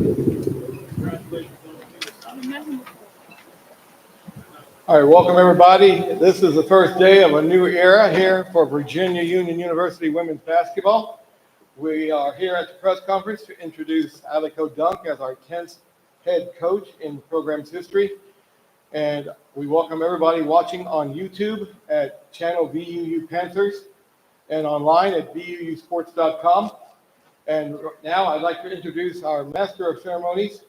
All right, welcome everybody. This is the first day of a new era here for Virginia Union University women's basketball. We are here at the press conference to introduce ALICO Dunk as our 10th head coach in the program's history. And we welcome everybody watching on YouTube at channel VUU Panthers and online at VUUsports.com. And now I'd like to introduce our Master of Ceremonies,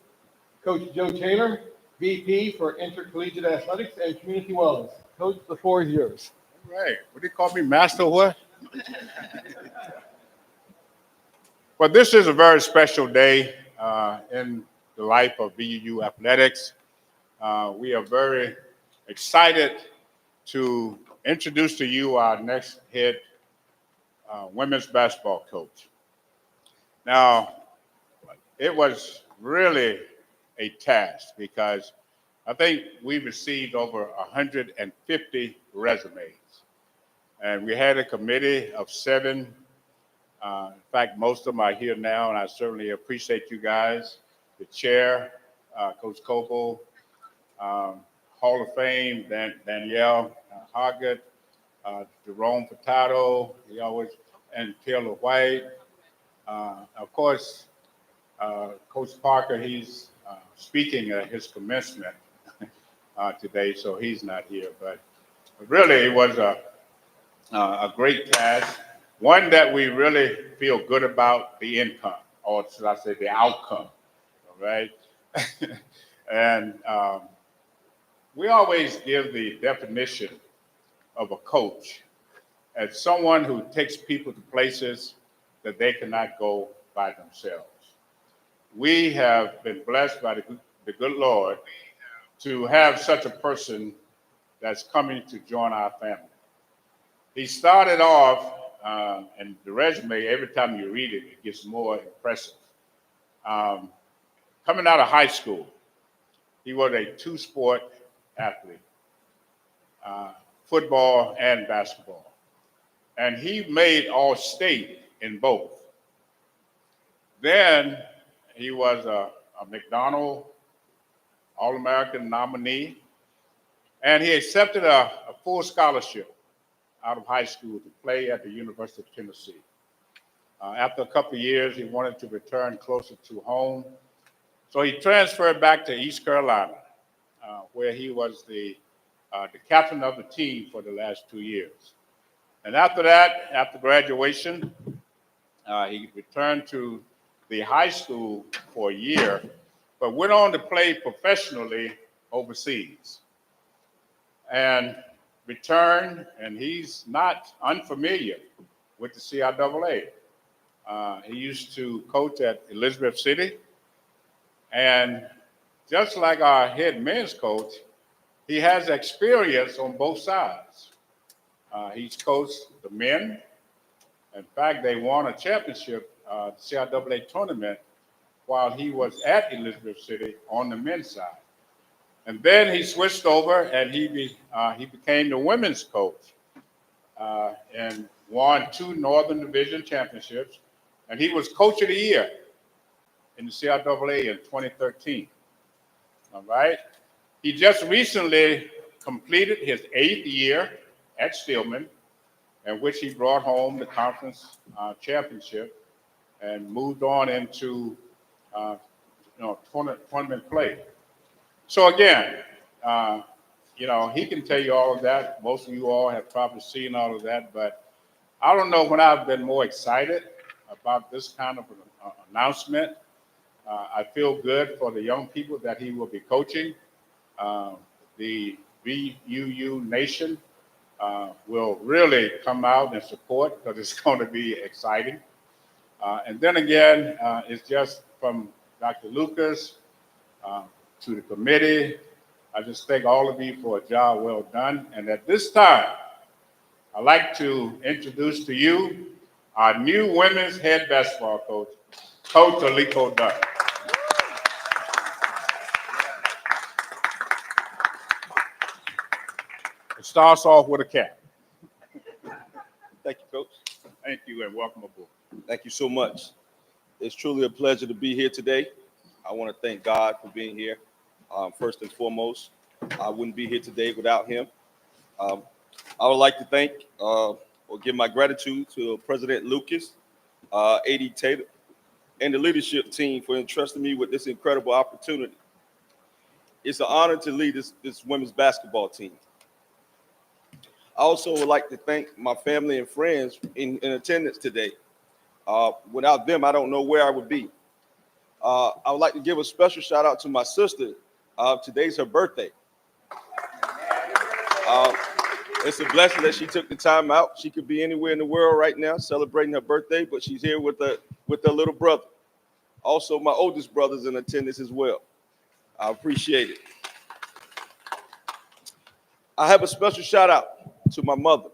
Coach Joe Taylor, VP for Intercollegiate Athletics and Community Wellness. Coach, the floor is yours. All right. What do you call me, Master what? Well, this is a very special day in the life of VUU Athletics. We are very excited to introduce to you our next head women's basketball coach. Now, it was really a task because I think we received over 150 resumes. And we had a committee of 7. In fact, most of them are here now, and I certainly appreciate you guys. The chair, Coach Coble, Hall of Fame, Danielle Hoggett, Jerome Furtado, and Taylor White. Of course, Coach Parker, he's speaking at his commencement today, so he's not here. But really, it was a great task, one that we really feel good about the income, or should I say the outcome, all right? And we always give the definition of a coach as someone who takes people to places that they cannot go by themselves. We have been blessed by the good Lord to have such a person that's coming to join our family. He started off, and the resume, every time you read it, it gets more impressive. Coming out of high school, he was a 2-sport athlete, football and basketball. And he made All-State in both. Then he was a McDonald All-American nominee, and he accepted a full scholarship out of high school to play at the University of Tennessee. After a couple of years, he wanted to return closer to home, so he transferred back to East Carolina, where he was the captain of the team for the last 2 years. And after that, after graduation, he returned to the high school for a year, but went on to play professionally overseas. And returned, and he's not unfamiliar with the CIAA. He used to coach at Elizabeth City, and just like our head men's coach, he has experience on both sides. He's coached the men. In fact, they won a championship, CIAA tournament, while he was at Elizabeth City on the men's side. And then he switched over and he became the women's coach and won 2 Northern Division championships. And he was coach of the year in the CIAA in 2013. All right. He just recently completed his 8th year at Stillman, in which he brought home the conference championship and moved on into tournament play. So again, he can tell you all of that. Most of you all have probably seen all of that, but I don't know when I've been more excited about this kind of an announcement. I feel good for the young people that he will be coaching. The VUU Nation will really come out and support because it's going to be exciting. And then again, it's just from Dr. Lucas to the committee. I just thank all of you for a job well done. And at this time, I'd like to introduce to you our new women's head basketball coach, Coach ALICO Dunk. It starts off with a cap. Thank you, Coach. Thank you and welcome aboard. Thank you so much. It's truly a pleasure to be here today. I want to thank God for being here. First and foremost, I wouldn't be here today without him. Um, I would like to thank or give my gratitude to President Lucas, AD Taylor, and the leadership team for entrusting me with this incredible opportunity. It's an honor to lead this women's basketball team. I also would like to thank my family and friends in attendance today. Without them, I don't know where I would be. I would like to give a special shout out to my sister. Today's her birthday. It's a blessing that she took the time out. She could be anywhere in the world right now celebrating her birthday, but she's here with her little brother. Also, my oldest brother's in attendance as well. I appreciate it. I have a special shout out to my mother,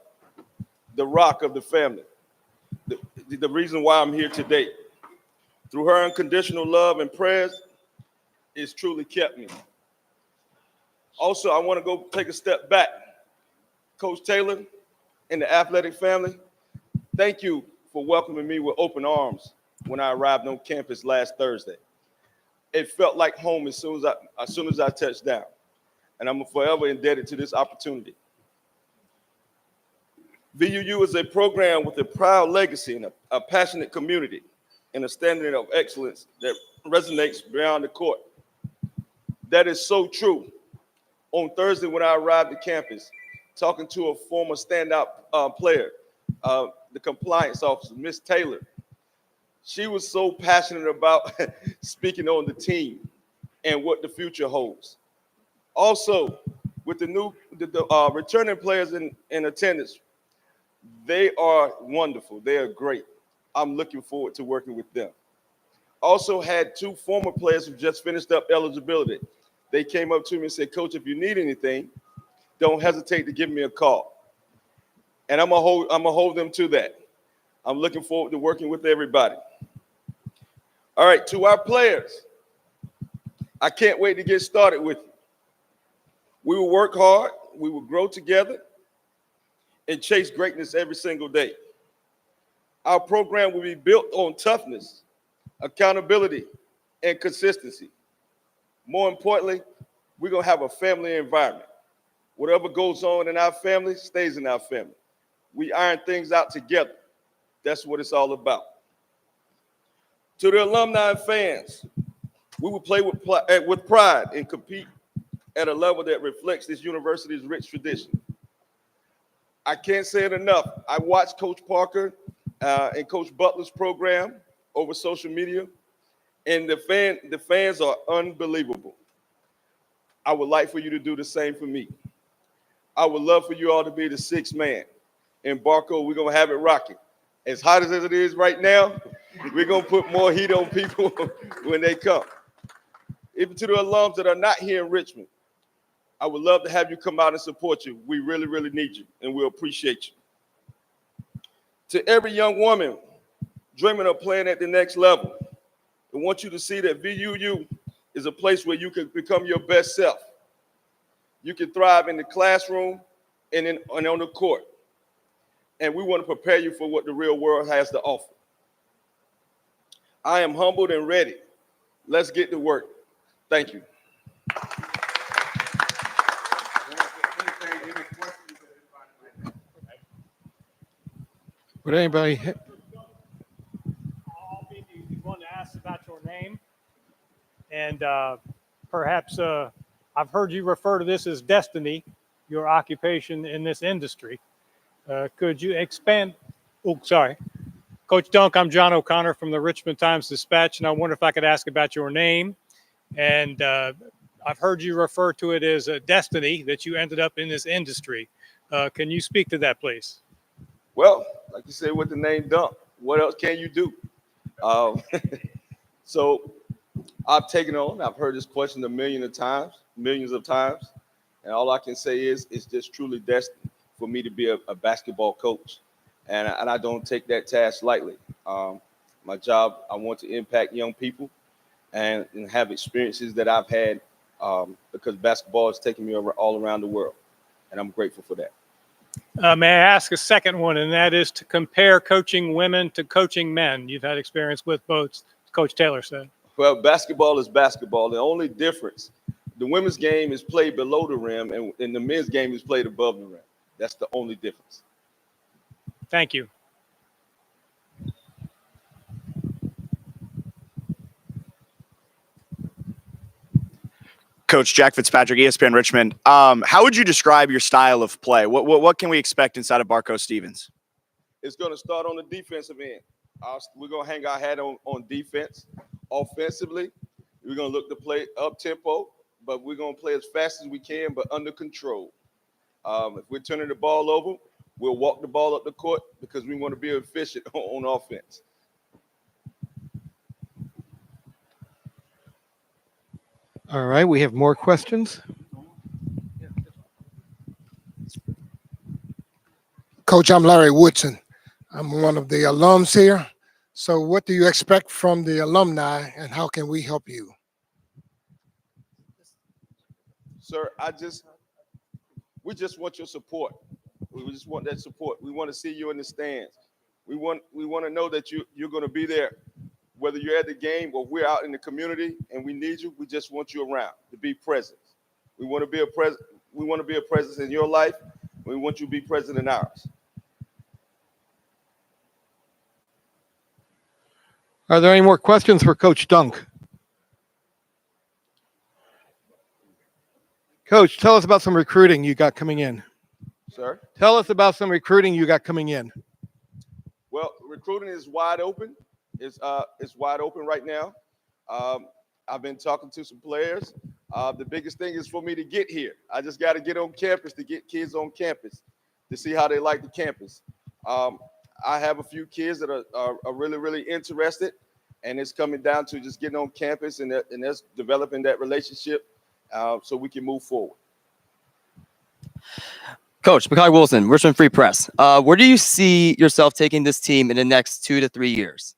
the rock of the family, the reason why I'm here today. Through her unconditional love and prayers, it's truly kept me. Also, I want to go take a step back. Coach Taylor and the athletic family, thank you for welcoming me with open arms when I arrived on campus last Thursday. It felt like home as soon as I touched down, and I'm forever indebted to this opportunity. VUU is a program with a proud legacy and a passionate community and a standard of excellence that resonates beyond the court. That is so true. On Thursday when I arrived at campus, talking to a former standout player, the compliance officer, Miss Taylor. She was so passionate about speaking on the team and what the future holds. Also, with the returning players in attendance, they are wonderful. They are great. I'm looking forward to working with them. Also had two former players who just finished up eligibility. They came up to me and said, Coach, if you need anything, don't hesitate to give me a call. And I'm gonna hold them to that. I'm looking forward to working with everybody. All right, to our players, I can't wait to get started with you. We will work hard, we will grow together, and chase greatness every single day. Our program will be built on toughness, accountability, and consistency. More importantly, we're gonna have a family environment. Whatever goes on in our family stays in our family. We iron things out together. That's what it's all about. To the alumni and fans, we will play with pride and compete at a level that reflects this university's rich tradition. I can't say it enough. I watched Coach Parker and Coach Butler's program over social media, and the fans are unbelievable. I would like for you to do the same for me. I would love for you all to be the sixth man. In Barco, we're going to have it rocking. As hot as it is right now, we're going to put more heat on people when they come. Even to the alums that are not here in Richmond, I would love to have you come out and support you. We really, really need you, and we appreciate you. To every young woman dreaming of playing at the next level, I want you to see that VUU is a place where you can become your best self. You can thrive in the classroom and on the court. And we want to prepare you for what the real world has to offer. I am humbled and ready. Let's get to work. Thank you. Would anybody? I'll be the one to ask about your name. And perhaps I've heard you refer to this as destiny, your occupation in this industry. Could you expand? Oh, sorry. Coach Dunk, I'm John O'Connor from the Richmond Times-Dispatch, and I wonder if I could ask about your name. And I've heard you refer to it as a destiny that you ended up in this industry. Can you speak to that, please? Well, like you said with the name Dunk, what else can you do? So I've taken on, I've heard this question millions of times, and all I can say is it's just truly destined for me to be a basketball coach, and I don't take that task lightly. My job, I want to impact young people and have experiences that I've had because basketball has taken me all around the world, and I'm grateful for that. May I ask a second one, and that is to compare coaching women to coaching men. You've had experience with both, Coach Taylor said. Well, basketball is basketball. The only difference, the women's game is played below the rim, and the men's game is played above the rim. That's the only difference. Thank you. Coach Jack Fitzpatrick, ESPN Richmond. How would you describe your style of play? What can we expect inside of Barco Stevens? It's going to start on the defensive end. We're going to hang our hat on defense. Offensively, we're going to look to play up tempo, but we're going to play as fast as we can, but under control. If we're turning the ball over, we'll walk the ball up the court because we want to be efficient on offense. All right, we have more questions. Coach, I'm Larry Woodson. I'm one of the alums here. So what do you expect from the alumni and how can we help you? Sir, we just want your support. We just want that support. We want to see you in the stands. We want to know that you're going to be there, whether you're at the game or we're out in the community and we need you. We just want you around to be present. We want to be a present. We want to be a presence in your life. We want you to be present in ours. Are there any more questions for Coach Dunk? Coach, tell us about some recruiting you got coming in. Sir? Tell us about some recruiting you got coming in. Well, recruiting is wide open. It's wide open right now. I've been talking to some players. The biggest thing is for me to get here. I just got to get on campus to get kids on campus to see how they like the campus. I have a few kids that are really, really interested, and it's coming down to just getting on campus and that's developing that relationship so we can move forward. Coach, Makai Wilson, Richmond Free Press. Where do you see yourself taking this team in the next 2 to 3 years?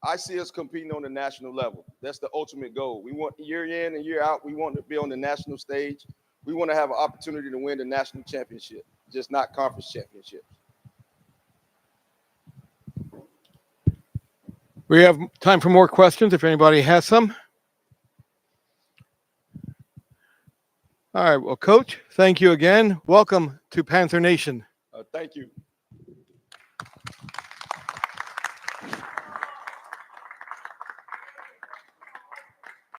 I see us competing on the national level. That's the ultimate goal. We want year in and year out, we want to be on the national stage. We want to have an opportunity to win the national championship, just not conference championships. We have time for more questions if anybody has some. All right, well, Coach, thank you again. Welcome to Panther Nation. Thank you.